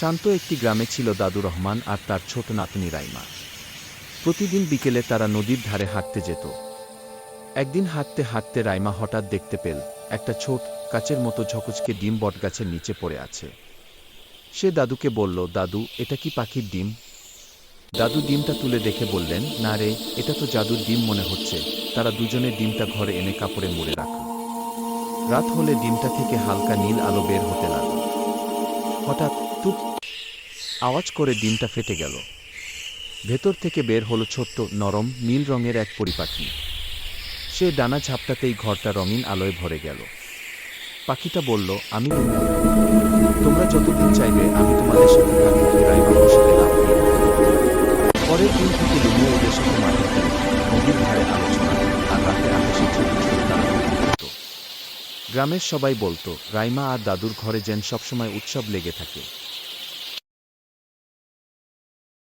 শান্ত একটি গ্রামে ছিল দাদু রহমান আর তার ছোট নাতনি রাইমা। প্রতিদিন বিকেলে তারা নদীর ধারে হাঁটতে যেত। একদিন হাঁটতে হাঁটতে রাইমা হঠাৎ দেখতে পেল একটা ছোট কাচের মতো ঝকঝকে ডিম বটগাছের নিচে পড়ে আছে। সে দাদুকে বলল, দাদু, এটা কি পাখির ডিম? দাদু ডিমটা তুলে দেখে বললেন, না রে, এটা তো জাদুর ডিম মনে হচ্ছে। তারা দুজনে ডিমটা ঘরে এনে কাপড়ে মুড়ে রাখল। রাত হলে ডিমটা থেকে হালকা নীল আলো বের হতে লাগল। হঠাৎ টুক আওয়াজ করে ডিমটা ফেটে গেল। ভেতর থেকে বের হলো ছোট্ট, নরম, নীল রঙের এক পরিপাখি। সে ডানা ঝাপটাতেই ঘরটা রঙিন আলোয় ভরে গেল। পাখিটা বলল, আমি লুমু। তোমরা যতদিন চাইবে আমি তোমাদের সাথে থাকবো। রাইমা খুশিতে লাফ দিয়ে উঠল। পরের দিন থেকে লুমু ওদের সাথে মাঠে খেলত, নদীর ধারে আলোচনা, আর রাতে আকাশে ছোট ছোট তারা উঠত। গ্রামের সবাই বলতো, রাইমা আর দাদুর ঘরে যেন সবসময় উৎসব লেগে থাকে।